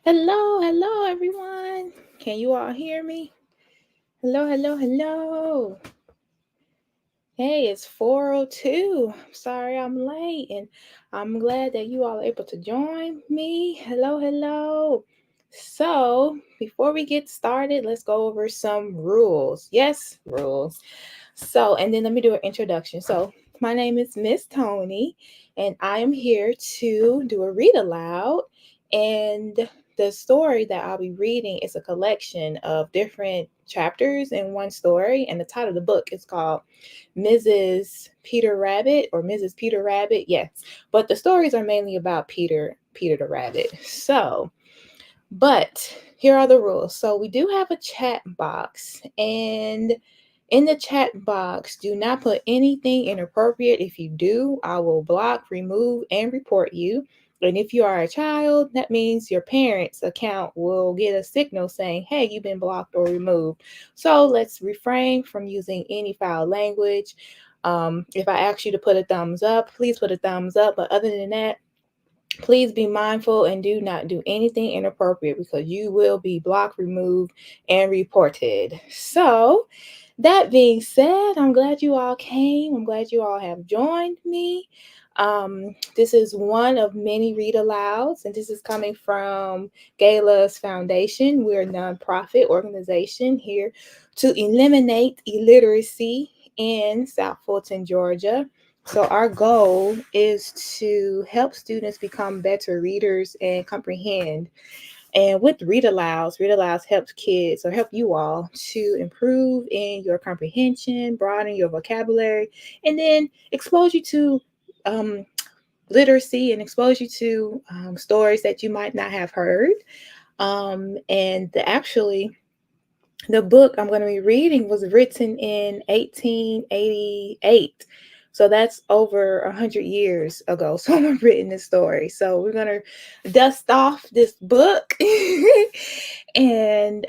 Hello, everyone. Can you all hear me? Hello. Hey, it's 4:02. Sorry I'm late, and I'm glad that you all are able to join me. Hello. So, before we get started, let's go over some rules. Yes, rules. So, and then let me do an introduction. So, my name is Miss Tony, and I am here to do a read aloud. And the story that I'll be reading is a collection of different chapters in one story. And the title of the book is called Mrs. Peter Rabbit. Yes, but the stories are mainly about Peter the Rabbit. But here are the rules. So we do have a chat box, and in the chat box, do not put anything inappropriate. If you do, I will block, remove, and report you. And if you are a child, that means your parents' account will get a signal saying, hey, you've been blocked or removed. So let's refrain from using any foul language. If I ask you to put a thumbs up, please put a thumbs up. But other than that, please be mindful and do not do anything inappropriate because you will be blocked, removed, and reported. So, that being said, I'm glad you all came. I'm glad you all have joined me. This is one of many read alouds, and this is coming from g.a.l.a's foundation. We're a nonprofit organization here to eliminate illiteracy in South Fulton, Georgia. So, our goal is to help students become better readers and comprehend. And with Read-Alouds helps kids or help you all to improve in your comprehension, broaden your vocabulary, and then expose you to um, literacy and expose you to stories that you might not have heard. Actually, the book I'm going to be reading was written in 1888. So that's over 100 years ago. Someone written this story. So we're going to dust off this book and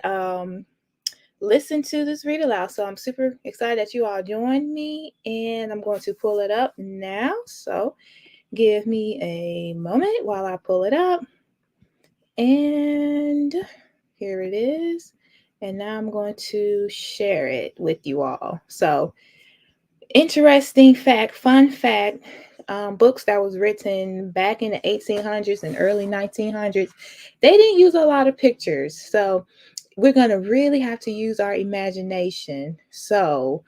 listen to this read aloud. So I'm super excited that you all joined me, and I'm going to pull it up now. So give me a moment while I pull it up. And here it is. And now I'm going to share it with you all. So, interesting fact, fun fact, books that was written back in the 1800s and early 1900s, they didn't use a lot of pictures. So, we're going to really have to use our imagination. So,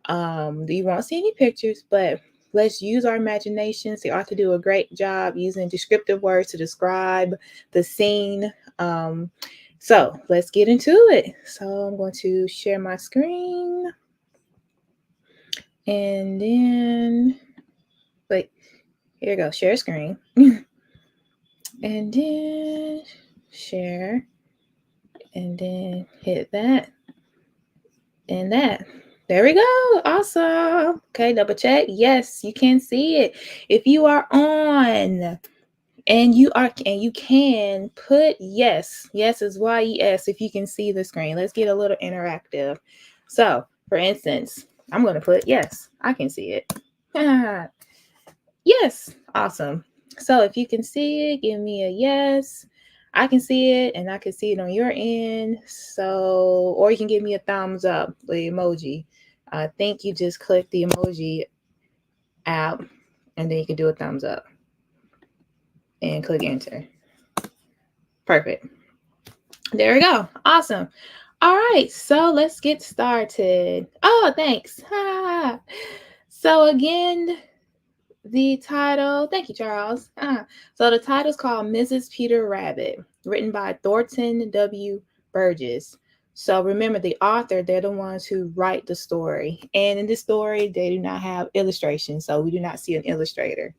you won't see any pictures, but let's use our imaginations. The author do a great job using descriptive words to describe the scene. So let's get into it. So I'm going to share my screen, and then wait, here we go. Share screen, and then share, and then hit that and that. There we go. Awesome. Okay, double check. Yes, you can see it. If you are on and you can put yes. Yes is yes if you can see the screen. Let's get a little interactive. So, for instance, I'm going to put yes. I can see it. Yes. Awesome. So, if you can see it, give me a yes. I can see it and I can see it on your end. So, or you can give me a thumbs up, the emoji. I think you just click the emoji app and then you can do a thumbs up and click enter. Perfect. There we go. Awesome. All right. So let's get started. Oh, thanks. So again, the title, thank you, Charles. So the title is called Mrs. Peter Rabbit, written by Thornton W. Burgess. So remember, the author, they're the ones who write the story. And in this story, they do not have illustrations. So we do not see an illustrator.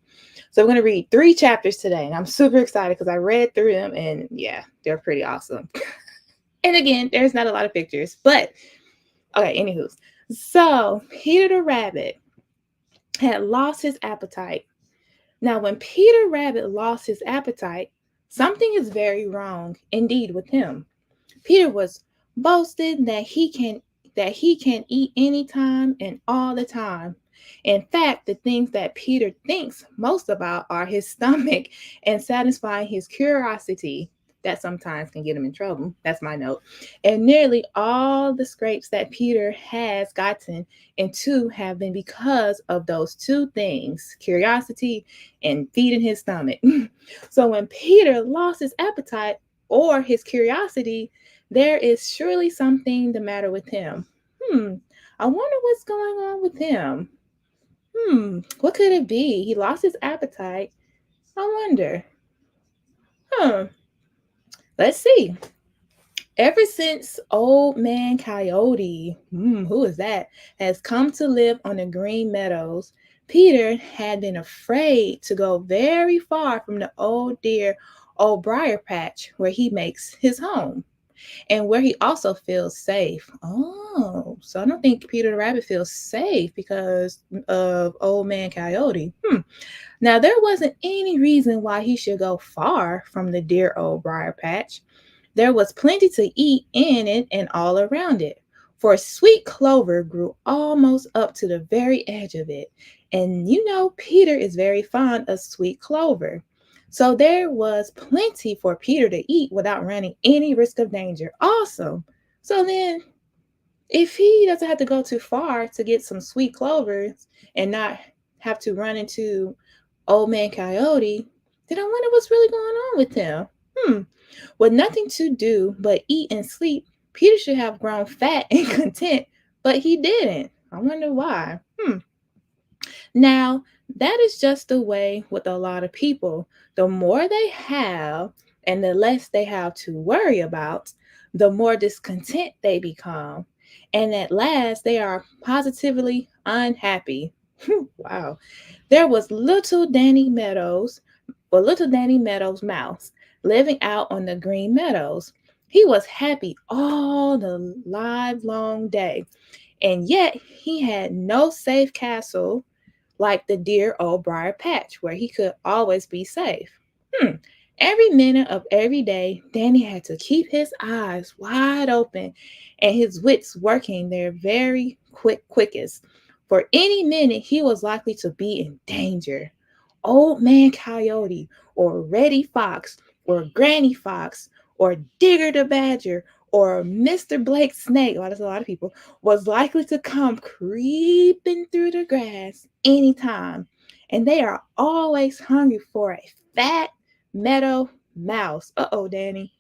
So we're going to read 3 chapters today. And I'm super excited because I read through them and yeah, they're pretty awesome. And again, there's not a lot of pictures, but okay, anywho. So Peter the Rabbit had lost his appetite. Now, when Peter Rabbit lost his appetite, something is very wrong indeed with him. Peter was boasting that he can eat anytime and all the time. In fact, the things that Peter thinks most about are his stomach and satisfying his curiosity. that sometimes can get him in trouble. That's my note. And nearly all the scrapes that Peter has gotten into have been because of those two things, curiosity and feeding his stomach. So when Peter lost his appetite or his curiosity, there is surely something the matter with him. I wonder what's going on with him. What could it be? He lost his appetite. I wonder. Huh. Let's see. Ever since Old Man Coyote, who is that, has come to live on the Green Meadows, Peter had been afraid to go very far from the old dear Old Briar Patch where he makes his home and where he also feels safe. Oh, so I don't think Peter the Rabbit feels safe because of Old Man Coyote. Now, there wasn't any reason why he should go far from the dear old briar patch. There was plenty to eat in it and all around it, for sweet clover grew almost up to the very edge of it. And you know, Peter is very fond of sweet clover. So there was plenty for Peter to eat without running any risk of danger. Awesome. So then, if he doesn't have to go too far to get some sweet clovers and not have to run into Old Man Coyote, then I wonder what's really going on with him. With nothing to do but eat and sleep, Peter should have grown fat and content, but he didn't. I wonder why. Now, that is just the way with a lot of people. The more they have and the less they have to worry about, the more discontent they become. And at last, they are positively unhappy. Wow. There was little Danny Meadows Mouse living out on the green meadows. He was happy all the live long day, and yet he had no safe castle like the dear old briar patch where he could always be safe. Hmm. Every minute of every day, Danny had to keep his eyes wide open and his wits working their very quickest. For any minute, he was likely to be in danger. Old Man Coyote, or Reddy Fox, or Granny Fox, or Digger the Badger, or Mr. Blake Snake, oh, that's a lot of people, was likely to come creeping through the grass anytime. And they are always hungry for a fat meadow mouse. Uh-oh, Danny.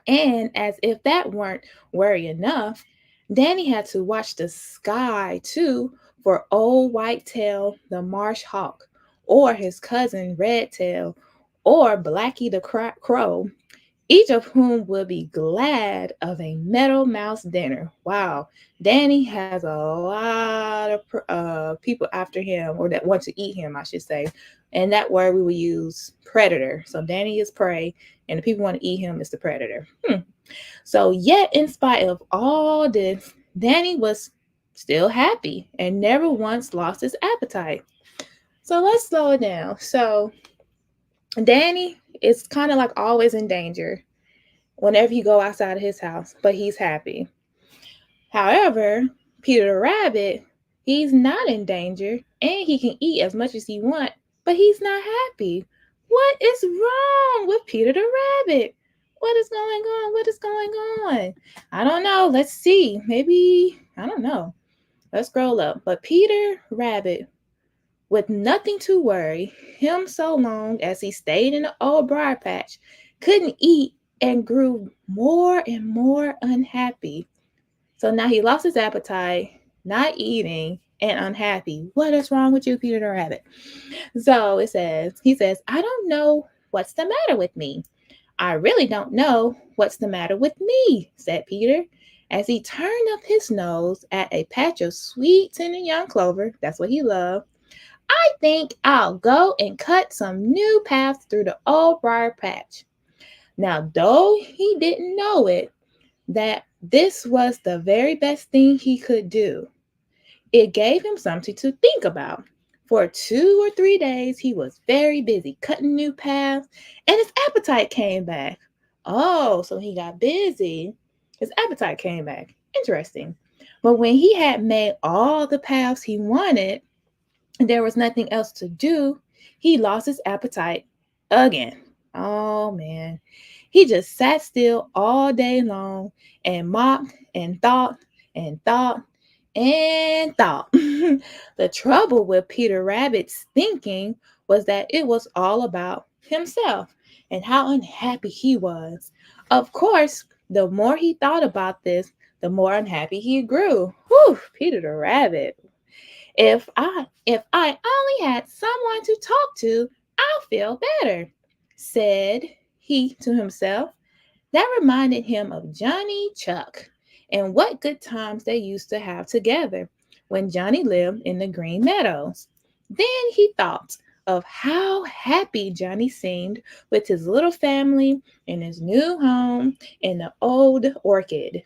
And as if that weren't worry enough, Danny had to watch the sky too for old Whitetail the marsh hawk, or his cousin Redtail, or Blacky the crow, each of whom will be glad of a meadow mouse dinner. Wow, Danny has a lot of people after him, or that want to eat him, I should say. And that word we will use predator. So Danny is prey, and the people want to eat him is the predator. So, yet, in spite of all this, Danny was still happy and never once lost his appetite. So, let's slow it down. So, Danny is kind of like always in danger whenever he go outside of his house, but he's happy. However, Peter the Rabbit, he's not in danger and he can eat as much as he want, but he's not happy. What is wrong with Peter the Rabbit? What is going on? What is going on? I don't know. Let's see. Maybe, I don't know. Let's scroll up. But Peter Rabbit, with nothing to worry him so long as he stayed in the old briar patch, couldn't eat and grew more and more unhappy. So now he lost his appetite, not eating, and unhappy. What is wrong with you, Peter the Rabbit? So he says, I don't know what's the matter with me. I really don't know what's the matter with me, said Peter, as he turned up his nose at a patch of sweet tender young clover. That's what he loved. I think I'll go and cut some new paths through the old briar patch. Now, though he didn't know it, that this was the very best thing he could do. It gave him something to think about. For 2 or 3 days, he was very busy cutting new paths, and his appetite came back. Oh, so he got busy. His appetite came back. Interesting. But when he had made all the paths he wanted, and there was nothing else to do, he lost his appetite again. Oh man. He just sat still all day long and mocked and thought and thought and thought. The trouble with Peter Rabbit's thinking was that it was all about himself and how unhappy he was. Of course, the more he thought about this, the more unhappy he grew. Whew, Peter the Rabbit. If I only had someone to talk to, I'll feel better, said he to himself. That reminded him of Johnny Chuck and what good times they used to have together when Johnny lived in the Green Meadows. Then he thought of how happy Johnny seemed with his little family in his new home in the old orchard.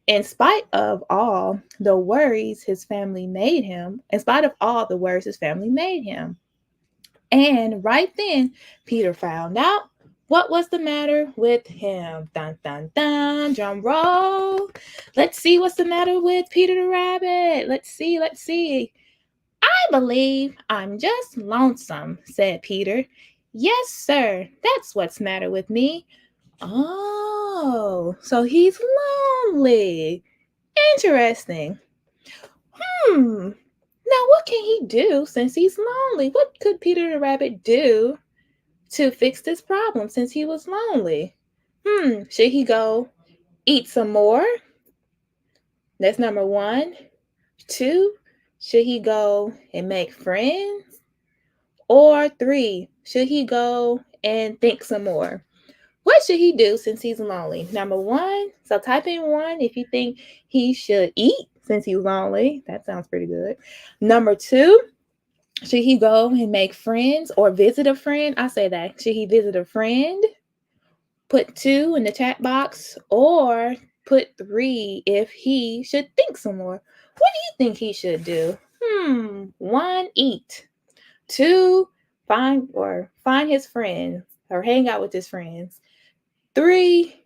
In spite of all the worries his family made him, in spite of all the worries his family made him. And right then, Peter found out what was the matter with him. Dun dun dun, drum roll. Let's see what's the matter with Peter the Rabbit. Let's see. I believe I'm just lonesome, said Peter. Yes, sir, that's what's the matter with me. Oh, so he's lonely. Interesting. Now what can he do since he's lonely? What could Peter the Rabbit do to fix this problem since he was lonely? Should he go eat some more? That's number one. Two, should he go and make friends? Or three, should he go and think some more? What should he do since he's lonely? Number one, so type in one if you think he should eat since he's lonely. That sounds pretty good. Number two, should he go and make friends or visit a friend? I say that. Should he visit a friend? Put two in the chat box or put three if he should think some more. What do you think he should do? One, eat. Two, find his friends or hang out with his friends. Three,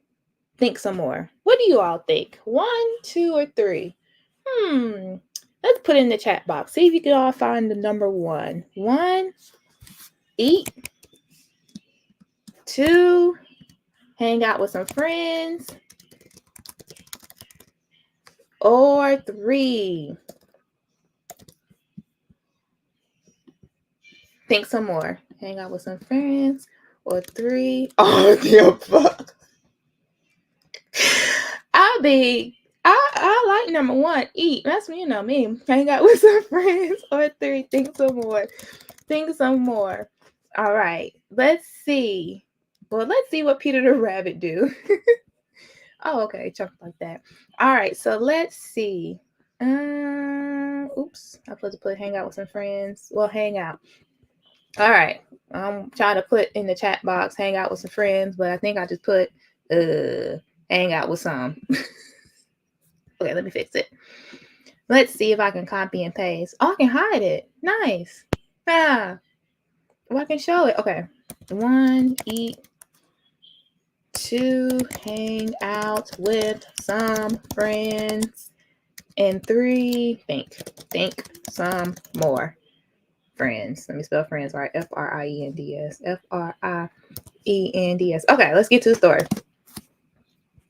think some more. What do you all think? One, two, or three? Let's put it in the chat box. See if you can all find the number one. One, eat. Two, hang out with some friends. Or three, think some more. Hang out with some friends. Or three, oh, dear fuck. I like number one, eat. That's me, me. Hang out with some friends. Or three, think some more. Think some more. All right, let's see. Well, let's see what Peter the Rabbit do. Oh, okay, chunk like that. All right, so let's see. Oops, I supposed to put hang out with some friends. Well, hang out. All right, I'm trying to put in the chat box hang out with some friends, but I think I just put hang out with some. Okay, let me fix it. Let's see if I can copy and paste. Oh, I can hide it. Nice. Well, I can show it. Okay. One, eat. Two, hang out with some friends. And three, think some more. Friends. Let me spell friends right. Friends. Friends. Okay, let's get to the story.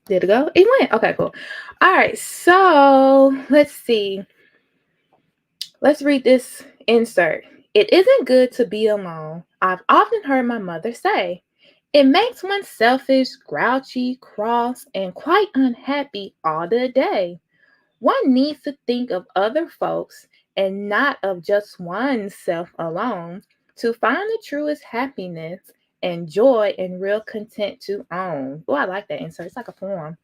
Did it go? It went. Okay, cool. All right, so let's see. Let's read this insert. It isn't good to be alone. I've often heard my mother say. It makes one selfish, grouchy, cross, and quite unhappy all the day. One needs to think of other folks and not of just oneself alone to find the truest happiness and joy and real content to own. Oh, I like that insert. It's like a poem.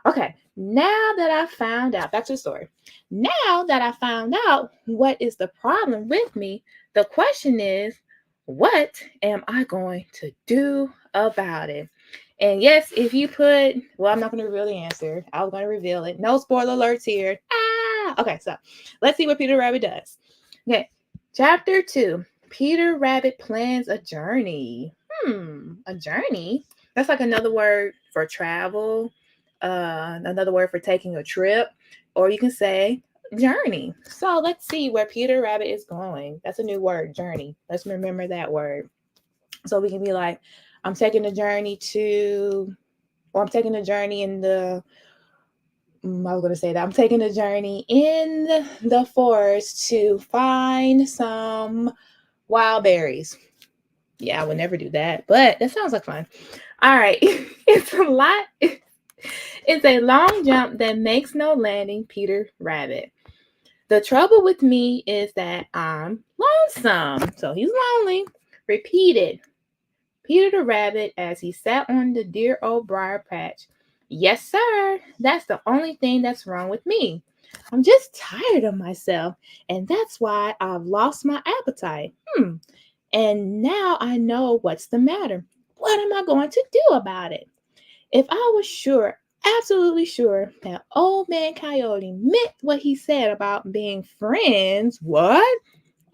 Okay, now that I found out, back to the story. Now that I found out what is the problem with me, the question is, what am I going to do about it? And yes, if you put, well, I'm not going to reveal the answer. I was going to reveal it. No spoiler alerts here. Okay, so let's see what Peter Rabbit does. Okay, chapter 2. Peter Rabbit plans a journey. A journey? That's like another word for travel, another word for taking a trip, or you can say journey. So let's see where Peter Rabbit is going. That's a new word, journey. Let's remember that word. So we can be like, I'm taking a journey to, or I'm taking a journey in the, I was going to say that I'm taking a journey in the forest to find some wild berries. Yeah, I would never do that, but that sounds like fun. All right. It's a lot. It's a long jump that makes no landing, Peter Rabbit. The trouble with me is that I'm lonesome. So he's lonely. Repeated Peter the Rabbit as he sat on the dear old briar patch. Yes, sir. That's the only thing that's wrong with me. I'm just tired of myself, and that's why I've lost my appetite. And now I know what's the matter. What am I going to do about it? If I was sure, absolutely sure, that old man Coyote meant what he said about being friends, what?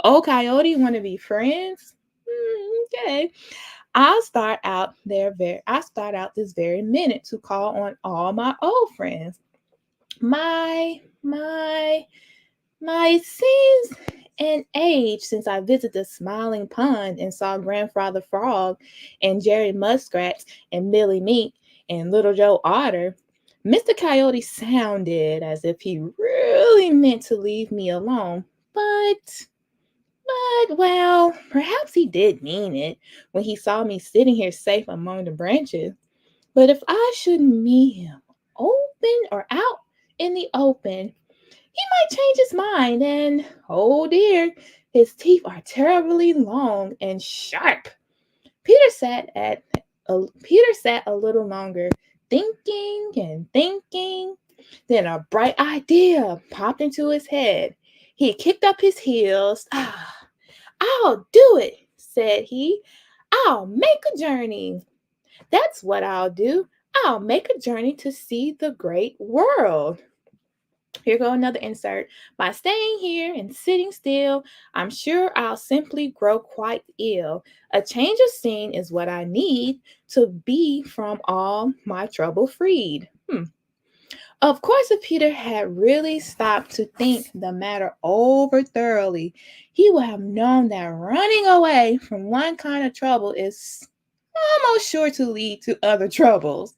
Old Coyote want to be friends? Okay. I'll start out this very minute to call on all my old friends. My it seems an age since I visited the Smiling Pond and saw Grandfather Frog and Jerry Muskrat and Billy Mink and Little Joe Otter. Mr. Coyote sounded as if he really meant to leave me alone, well, perhaps he did mean it when he saw me sitting here safe among the branches. But if I should meet him open or out in the open, he might change his mind, and oh dear, his teeth are terribly long and sharp. Peter sat at Peter sat a little longer, thinking and thinking. Then a bright idea popped into his head. He kicked up his heels. I'll do it, said he. I'll make a journey. That's what I'll do. I'll make a journey to see the great world. Here go another insert. By staying here and sitting still, I'm sure I'll simply grow quite ill. A change of scene is what I need to be from all my trouble freed. Of course, if Peter had really stopped to think the matter over thoroughly, he would have known that running away from one kind of trouble is almost sure to lead to other troubles.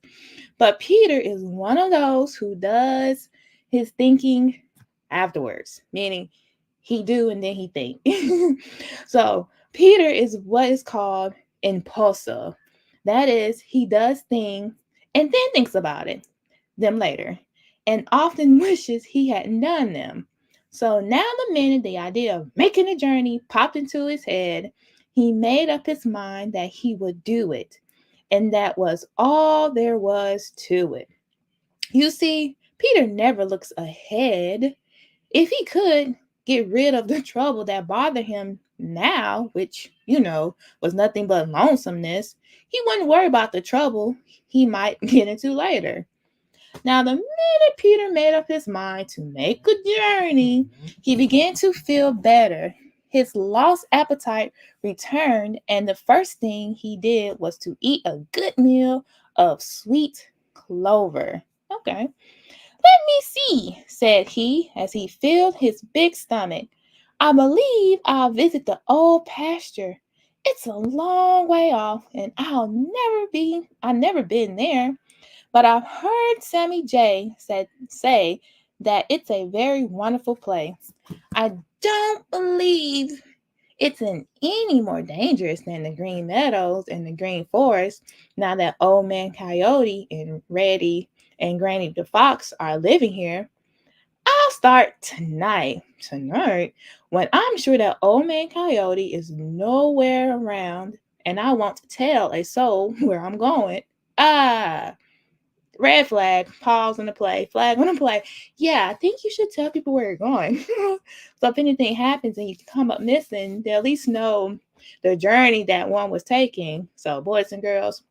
But Peter is one of those who does his thinking afterwards, meaning he do and then he think. So Peter is what is called impulsive. That is, he does things and then thinks about them later, and often wishes he hadn't done them. So now the minute the idea of making a journey popped into his head, he made up his mind that he would do it. And that was all there was to it. You see, Peter never looks ahead. If he could get rid of the trouble that bothered him now, which, was nothing but lonesomeness, he wouldn't worry about the trouble he might get into later. Now, the minute Peter made up his mind to make a journey, he began to feel better. His lost appetite returned, and the first thing he did was to eat a good meal of sweet clover. Okay. Let me see, said he as he filled his big stomach. I believe I'll visit the old pasture. It's a long way off, and I've never been there. But I've heard Sammy J say that it's a very wonderful place. I don't believe it's any more dangerous than the green meadows and the green forest now that old man Coyote and Reddy and Granny the Fox are living here. I'll start tonight. Tonight, when I'm sure that old man Coyote is nowhere around and I want to tell a soul where I'm going. Ah, red flag, pause on the play, flag on the play. Yeah, I think you should tell people where you're going. So if anything happens and you come up missing, they at least know the journey that one was taking. So boys and girls,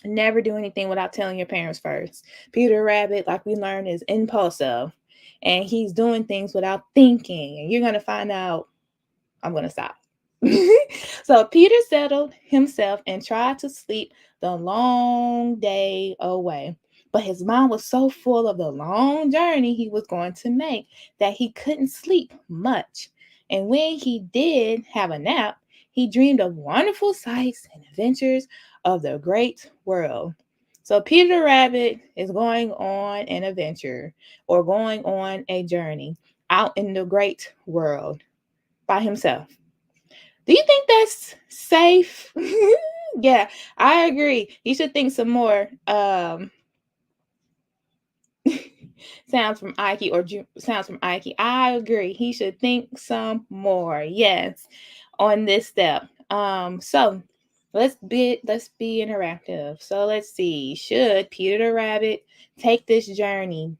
never do anything without telling your parents first. Peter Rabbit, like we learned, is impulsive. And he's doing things without thinking. And you're going to find out. I'm going to stop. So Peter settled himself and tried to sleep the long day away. But his mind was so full of the long journey he was going to make that he couldn't sleep much. And when he did have a nap, he dreamed of wonderful sights and adventures of the great world. So Peter Rabbit is going on an adventure or going on a journey out in the great world by himself. Do you think that's safe? Yeah, I agree. You should think some more. Sounds from Ike or sounds from Ike. I agree. He should think some more. Yes, on this step. So let's be interactive. So let's see. Should Peter the Rabbit take this journey?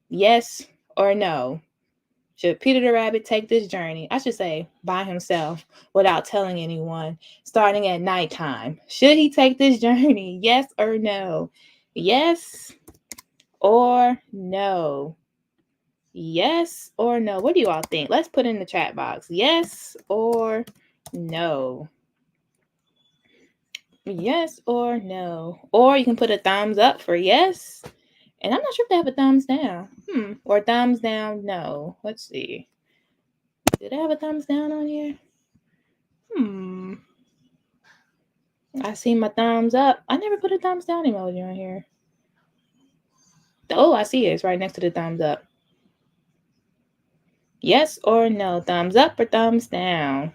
Yes or no? Should Peter the Rabbit take this journey? I should say by himself without telling anyone, starting at nighttime. Should he take this journey? Yes or no? Yes or no? Yes or no? What do you all think? Let's put in the chat box. Yes or no? Yes or no? Or you can put a thumbs up for yes. And I'm not sure if they have a thumbs down. Or thumbs down no. Let's see. Do they have a thumbs down on here? I see my thumbs up. I never put a thumbs down emoji on here. Oh, I see it. It's right next to the thumbs up. Yes or no? Thumbs up or thumbs down?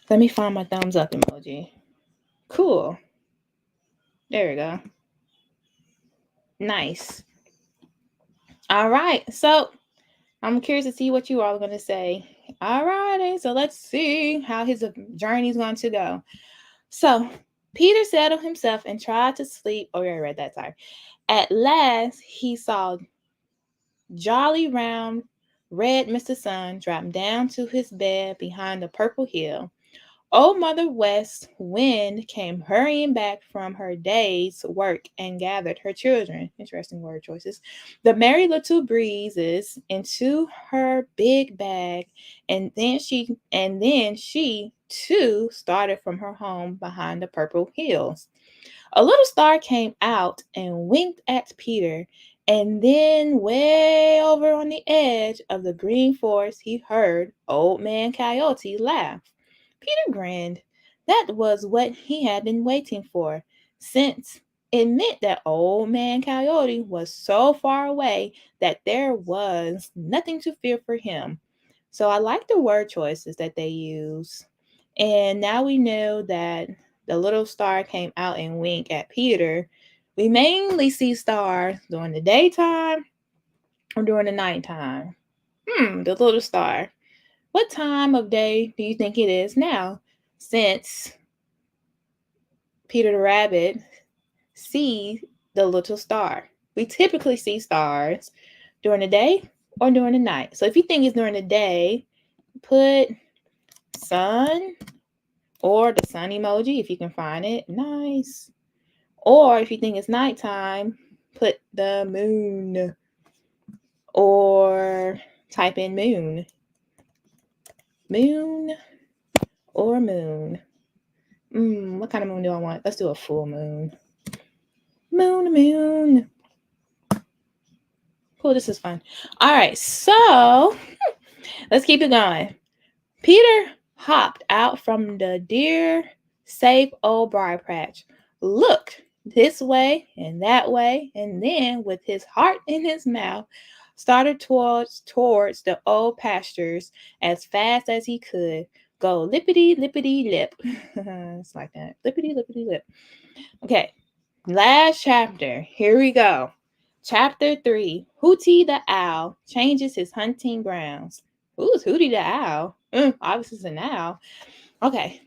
Let me find my thumbs up emoji. Cool. There we go. Nice. All right. So I'm curious to see what you all are going to say. All righty. So let's see how his journey is going to go. So Peter settled himself and tried to sleep. Oh, yeah, I read that. Sorry. At last, he saw jolly round red Mr. Sun drop down to his bed behind the purple hill. Old Mother West Wind came hurrying back from her day's work and gathered her children. Interesting word choices. The Merry Little Breezes into her big bag, and then she too started from her home behind the purple hills. A little star came out and winked at Peter, and then way over on the edge of the green forest he heard Old Man Coyote laugh. Peter grinned. That was what he had been waiting for, since it meant that Old Man Coyote was so far away that there was nothing to fear for him. So I like the word choices that they use. And now we know that the little star came out and winked at Peter. We mainly see stars during the daytime or during the nighttime. The little star. What time of day do you think it is now? Since Peter the Rabbit sees the little star. We typically see stars during the day or during the night. So if you think it's during the day, put sun or the sun emoji if you can find it. Nice. Or if you think it's nighttime, put the moon or type in moon. Moon or moon. What kind of moon do I want? Let's do a full moon. Moon. Cool, this is fun. All right, so let's keep it going. Peter hopped out from the dear, safe old briar patch, looked this way and that way, and then, with his heart in his mouth, started towards the old pastures as fast as he could. Go lippity lippity lip. It's like that. Lippity lippity lip. Okay, last chapter. Here we go. Chapter 3. Hooty the Owl changes his hunting grounds. Who's Hooty the Owl? Obviously it's an owl. Okay.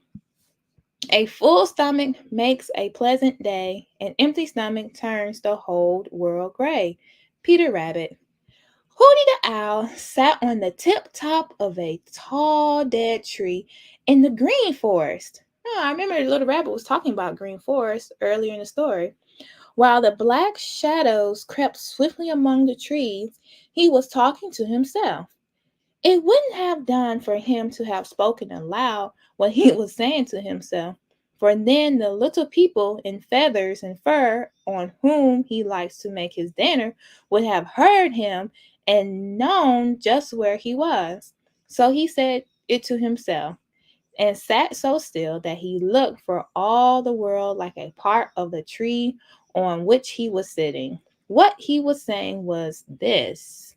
A full stomach makes a pleasant day. An empty stomach turns the whole world gray. Peter Rabbit. Hooty the Owl sat on the tip top of a tall dead tree in the green forest. Oh, I remember the little rabbit was talking about green forest earlier in the story. While the black shadows crept swiftly among the trees, he was talking to himself. It wouldn't have done for him to have spoken aloud what he was saying to himself, for then the little people in feathers and fur on whom he likes to make his dinner would have heard him and known just where he was. So he said it to himself, and sat so still that he looked for all the world like a part of the tree on which he was sitting. What he was saying was this: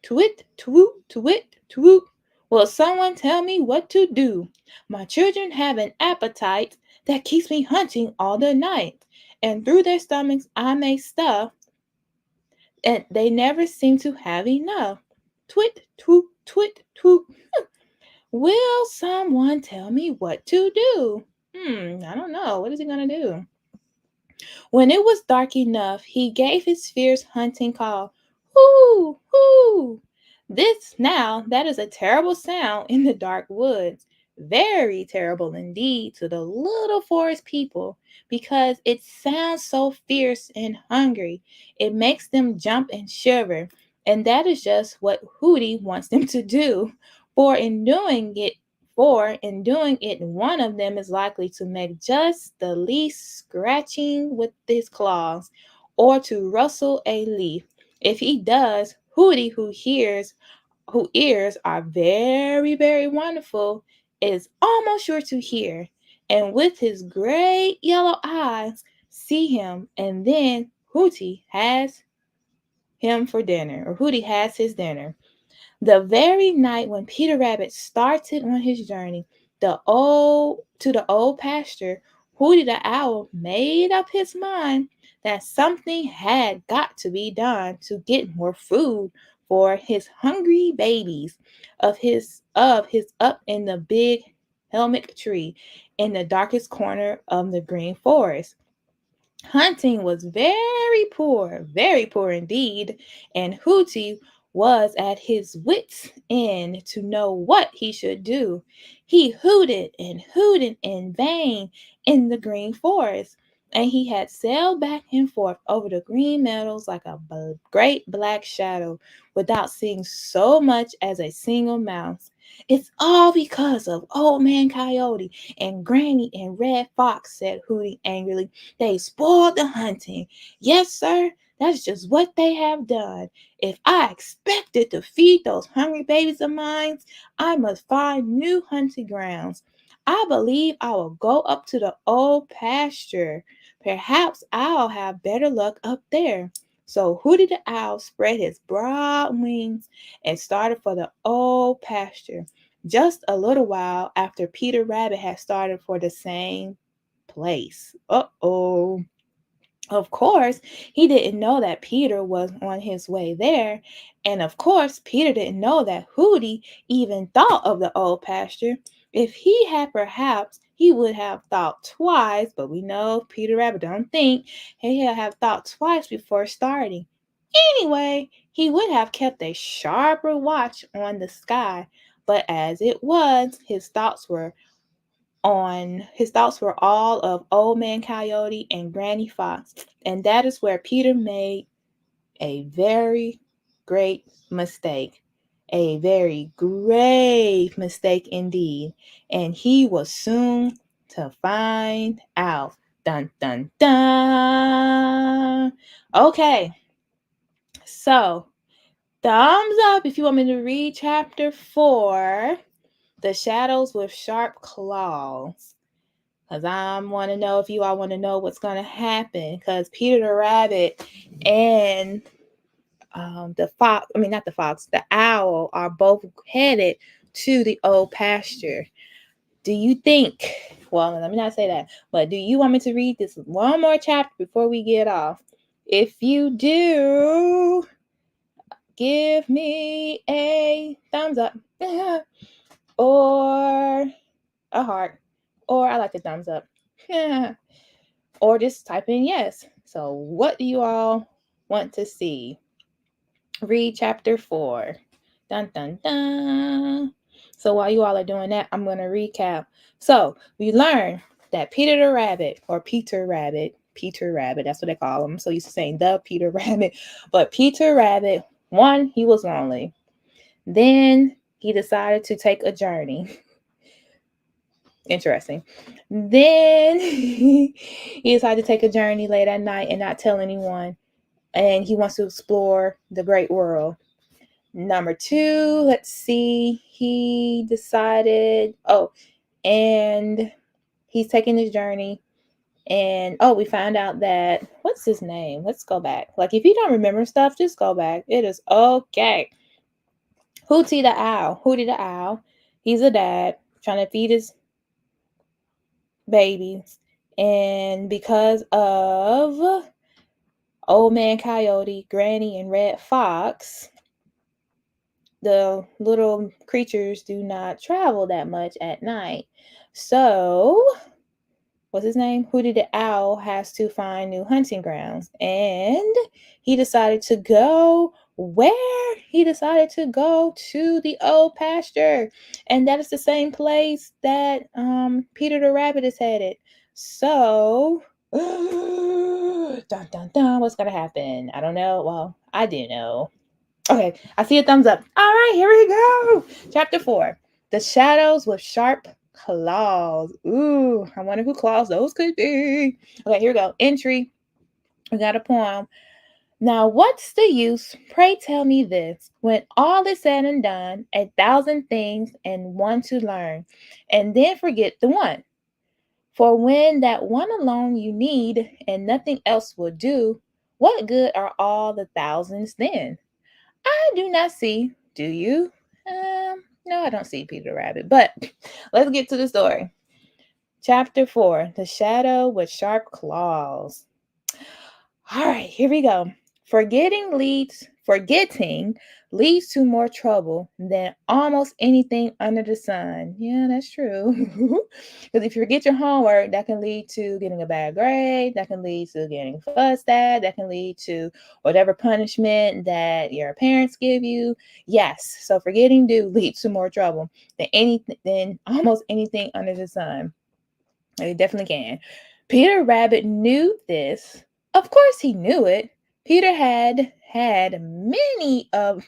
"Twit, twoot, twit, twoot. Will someone tell me what to do? My children have an appetite that keeps me hunting all the night, and through their stomachs I may stuff, and they never seem to have enough. Twit, twoot, twit, twoot. Will someone tell me what to do?" I don't know. What is he going to do? When it was dark enough, he gave his fierce hunting call. Hoo, hoo! That is a terrible sound in the dark woods. Very terrible indeed to the little forest people, because it sounds so fierce and hungry. It makes them jump and shiver. And that is just what Hooty wants them to do. For in doing it, one of them is likely to make just the least scratching with his claws, or to rustle a leaf. If he does, Hooty, whose ears are very, very wonderful, is almost sure to hear, and with his great yellow eyes see him, and then Hooty has him for dinner, or Hooty has his dinner. The very night when Peter Rabbit started on his journey to the old pasture, Hooty the Owl made up his mind that something had got to be done to get more food for his hungry babies of his up in the big helmet tree in the darkest corner of the green forest. Hunting was very poor indeed, and Hooty was at his wits' end to know what he should do. He hooted in vain in the green forest, and he had sailed back and forth over the green meadows like a great black shadow, without seeing so much as a single mouse. "It's all because of Old Man Coyote and Granny and Red Fox," said Hooty angrily. "They spoiled the hunting. Yes, sir, that's just what they have done. If I expected to feed those hungry babies of mine, I must find new hunting grounds. I believe I will go up to the old pasture. Perhaps I'll have better luck up there." So Hooty the Owl spread his broad wings and started for the old pasture, just a little while after Peter Rabbit had started for the same place. Uh-oh. Of course, he didn't know that Peter was on his way there. And of course, Peter didn't know that Hooty even thought of the old pasture. If he had, perhaps he would have thought twice, but we know Peter Rabbit don't think. He'll have thought twice before starting. Anyway, he would have kept a sharper watch on the sky, but as it was, his thoughts were all of Old Man Coyote and Granny Fox, and that is where Peter made a very great mistake. A very grave mistake indeed, and he was soon to find out. Dun dun dun. Okay, so thumbs up if you want me to read chapter 4, The Shadows with Sharp Claws. Because I want to know if you all want to know what's going to happen. Because Peter the Rabbit and the owl are both headed to the old pasture. Do you think, well, let me not say that, but do you want me to read this one more chapter before we get off? If you do, give me a thumbs up or a heart, or I like the thumbs up. Or just type in yes. So, what do you all want to see? Read chapter 4. Dun dun dun. So, while you all are doing that, I'm going to recap. So, we learned that Peter the Rabbit, or Peter Rabbit, that's what they call him. So, used to saying the Peter Rabbit. But Peter Rabbit, one, he was lonely. Then he decided to take a journey. Interesting. Then he decided to take a journey late at night and not tell anyone. And he wants to explore the great world. Number two, let's see, he decided, and he's taking his journey. And we found out that, what's his name? Let's go back. Like, if you don't remember stuff, just go back. It is okay. Hootie the owl. He's a dad trying to feed his babies. And because of Old Man Coyote, Granny, and Red Fox, the little creatures do not travel that much at night. So, what's his name? Hootie the Owl has to find new hunting grounds. And he decided to go where? He decided to go to the old pasture. And that is the same place that Peter the Rabbit is headed. So, dun dun dun, what's gonna happen? I don't know. Well, I do know. Okay, I see a thumbs up. All right, here we go. Chapter 4. The shadows with sharp claws. Ooh, I wonder who claws those could be. Okay, here we go. Entry. We got a poem. Now, what's the use? Pray tell me this. When all is said and done, 1,000 things and one to learn, and then forget the one. For when that one alone you need and nothing else will do, what good are all the thousands then? I do not see. Do you? No, I don't see Peter Rabbit. But let's get to the story. Chapter 4. The Shadow with Sharp Claws. All right, here we go. Forgetting leads to more trouble than almost anything under the sun. Yeah, that's true. Because if you forget your homework, that can lead to getting a bad grade, that can lead to getting fussed at, that can lead to whatever punishment that your parents give you. Yes, so forgetting do lead to more trouble than almost anything under the sun. It definitely can. Peter Rabbit knew this. Of course he knew it. Peter had many of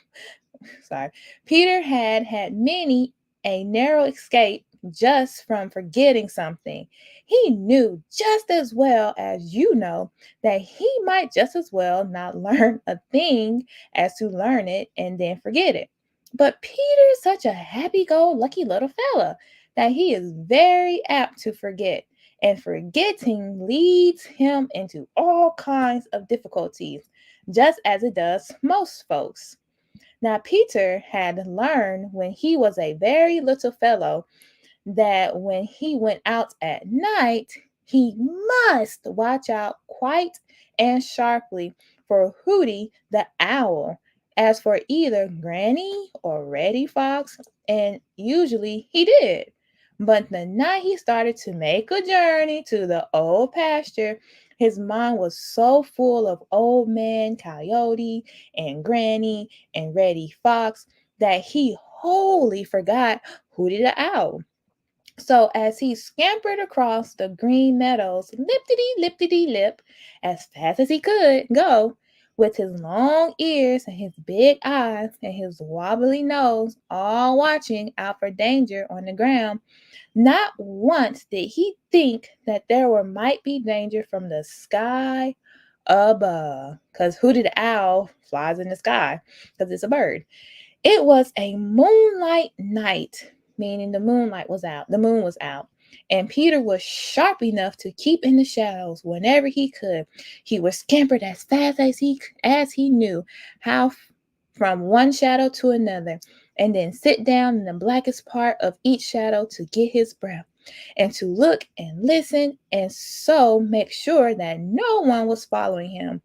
sorry. Peter had many a narrow escape just from forgetting something. He knew just as well as you know that he might just as well not learn a thing as to learn it and then forget it. But Peter's such a happy-go-lucky little fella that he is very apt to forget, and forgetting leads him into all kinds of difficulties, just as it does most folks. Now, Peter had learned when he was a very little fellow that when he went out at night, he must watch out quite and sharply for Hooty the Owl, as for either Granny or Reddy Fox, and usually he did. But the night he started to make a journey to the old pasture, his mind was so full of Old Man Coyote and Granny and Reddy Fox that he wholly forgot Hooty the Owl. So as he scampered across the green meadows, lip, as fast as he could go, with his long ears and his big eyes and his wobbly nose all watching out for danger on the ground, not once did he think that might be danger from the sky above. Because Hooty the Owl flies in the sky because it's a bird. It was a moonlight night, meaning the moon was out, and Peter was sharp enough to keep in the shadows whenever he could. He was scampered as fast as he knew how from one shadow to another, and then sit down in the blackest part of each shadow to get his breath and to look and listen and so make sure that no one was following him.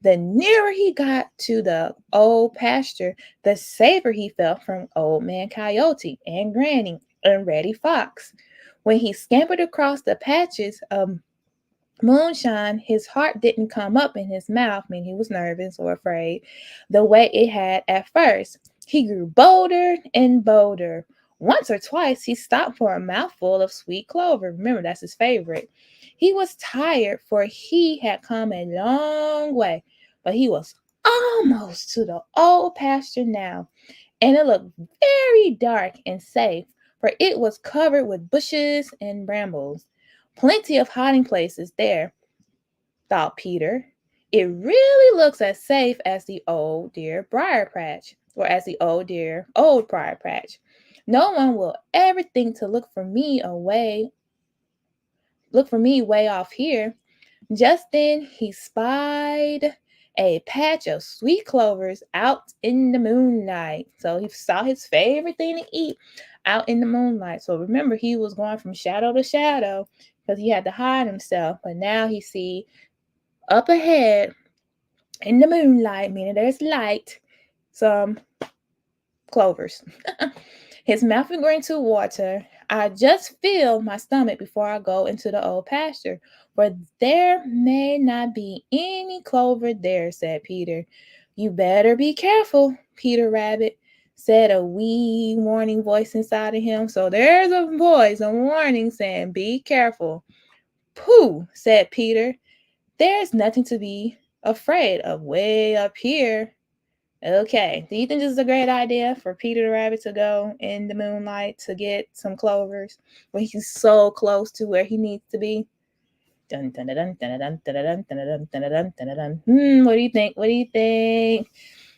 The nearer he got to the old pasture, the safer he felt from Old Man Coyote and Granny and Reddy Fox. When he scampered across the patches of moonshine, his heart didn't come up in his mouth, meaning he was nervous or afraid, the way it had at first. He grew bolder and bolder. Once or twice, he stopped for a mouthful of sweet clover. Remember, that's his favorite. He was tired, for he had come a long way, but he was almost to the old pasture now, and it looked very dark and safe, for it was covered with bushes and brambles. Plenty of hiding places there, thought Peter. It really looks as safe as the old dear briar patch. or as the old briar patch. No one will ever think to look for me way off here. Just then he spied a patch of sweet clovers out in the moonlight. So he saw his favorite thing to eat out in the moonlight. So remember, he was going from shadow to shadow because he had to hide himself. But now he see up ahead in the moonlight, meaning there's light, some clovers. His mouth is going to water. I just fill my stomach before I go into the old pasture, for there may not be any clover there, said Peter. You better be careful, Peter Rabbit, said a wee warning voice inside of him. So there's a voice, a warning saying, be careful. Pooh, said Peter. There's nothing to be afraid of way up here. Okay. Do you think this is a great idea for Peter the Rabbit to go in the moonlight to get some clovers when he's so close to where he needs to be? Dun dun dun dun dun dun dun dun dun dun dun dun. What do you think? What do you think?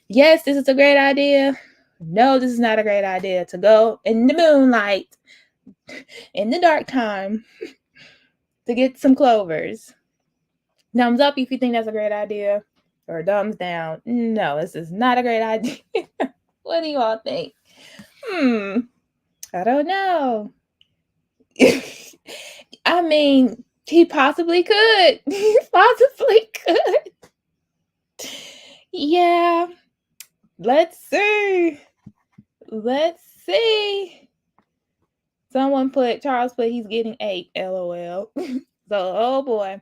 Yes, this is a great idea. No, this is not a great idea to go in the moonlight in the dark time to get some clovers. Thumbs up if you think that's a great idea, or thumbs down. No, this is not a great idea. What do you all think? I don't know. I mean, he possibly could. He possibly could. Yeah. Let's see. Let's see. Charles put he's getting 8. LOL. So, oh boy.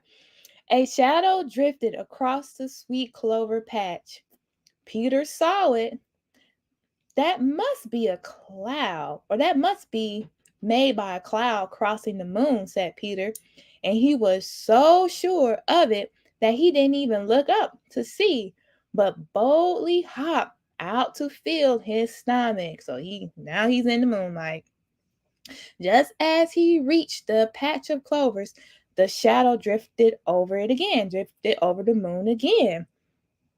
A shadow drifted across the sweet clover patch. Peter saw it. That must be a cloud, or that must be made by a cloud crossing the moon, said Peter. And he was so sure of it that he didn't even look up to see, but boldly hopped out to fill his stomach. So now he's in the moonlight. Just as he reached the patch of clovers, the shadow drifted over it again, drifted over the moon again.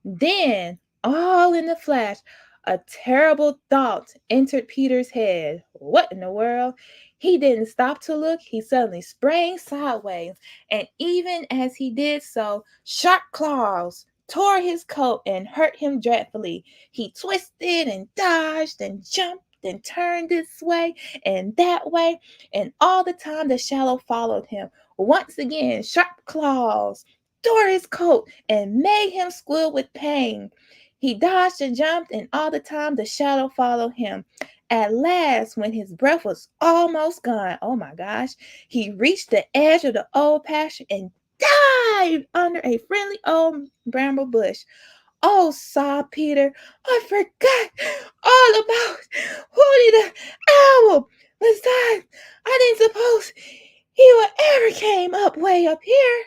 Then, all in a flash, a terrible thought entered Peter's head. What in the world? He didn't stop to look. He suddenly sprang sideways, and even as he did so, sharp claws tore his coat and hurt him dreadfully. He twisted and dodged and jumped and turned this way and that way, and all the time the shadow followed him. Once again, sharp claws tore his coat and made him squeal with pain. He dodged and jumped, and all the time the shadow followed him. At last, when his breath was almost gone, oh my gosh, he reached the edge of the old pasture and dived under a friendly old bramble bush. Oh, sobbed Peter, I forgot all about Hooty the Owl. Besides, I didn't suppose he would ever came up way up here.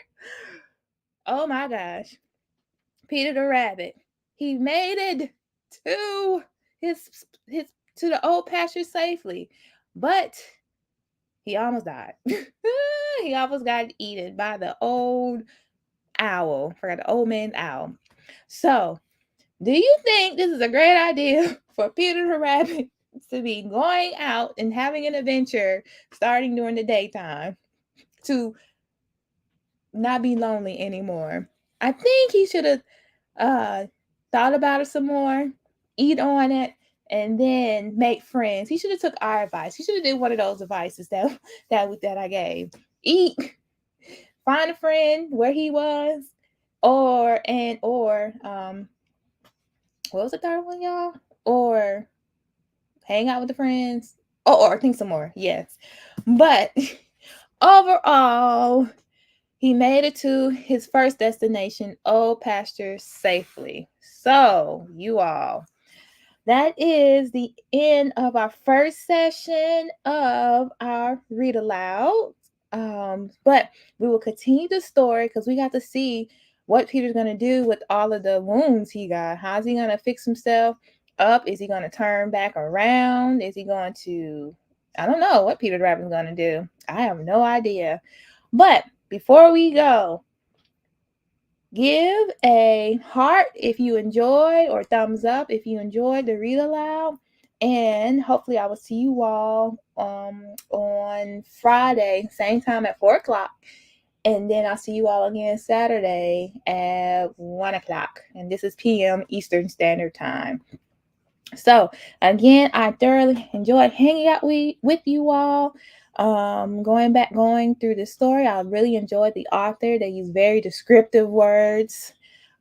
Oh my gosh. Peter the Rabbit. He made it to his to the old pasture safely. But he almost died. He almost got eaten by the old owl. Forgot the old man's owl. So, do you think this is a great idea for Peter the Rabbit to be going out and having an adventure starting during the daytime to not be lonely anymore? I think he should have thought about it some more, eat on it, and then make friends. He should have took our advice. He should have did one of those advices that I gave. Eat, find a friend where he was, or what was the third one, y'all? Or hang out with the friends. Or think some more. Yes. But overall, he made it to his first destination, Old Pasture, safely. So, you all, that is the end of our first session of our read aloud. But we will continue the story because we got to see what Peter's going to do with all of the wounds he got. How's he going to fix himself up? Is he going to turn back around? Is he going to, I don't know what Peter the Rabbit's going to do. I have no idea. But before we go, Give a heart if you enjoyed, or thumbs up if you enjoyed the read aloud. And hopefully I will see you all on Friday, same time at 4 o'clock. And then I'll see you all again Saturday at 1 o'clock. And this is PM Eastern Standard Time. So again, I thoroughly enjoyed hanging out with you all. Going through the story, I really enjoyed the author. They use very descriptive words,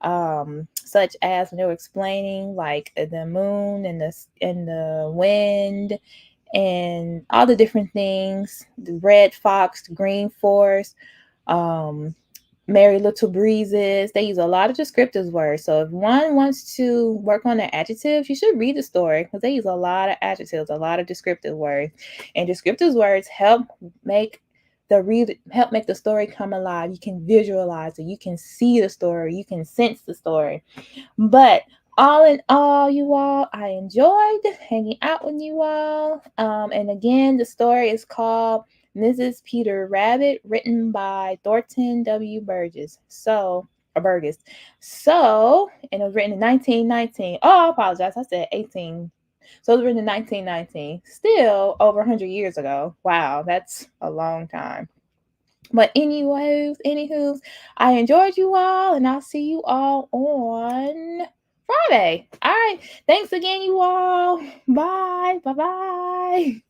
such as when they were explaining like the moon and the wind and all the different things, the red fox, the green forest, um, Merry Little Breezes. They use a lot of descriptive words. So if one wants to work on their adjectives, you should read the story because they use a lot of adjectives, a lot of descriptive words. And descriptive words help make the story come alive. You can visualize it, you can see the story, you can sense the story. But all in all, you all, I enjoyed hanging out with you all. And again, the story is called Mrs. Peter Rabbit, written by Thornton W. Burgess. Burgess. And it was written in 1919. Oh, I apologize. I said 18. So it was written in 1919. Still over 100 years ago. Wow, that's a long time. But anywho's, I enjoyed you all, and I'll see you all on Friday. All right. Thanks again, you all. Bye. Bye-bye.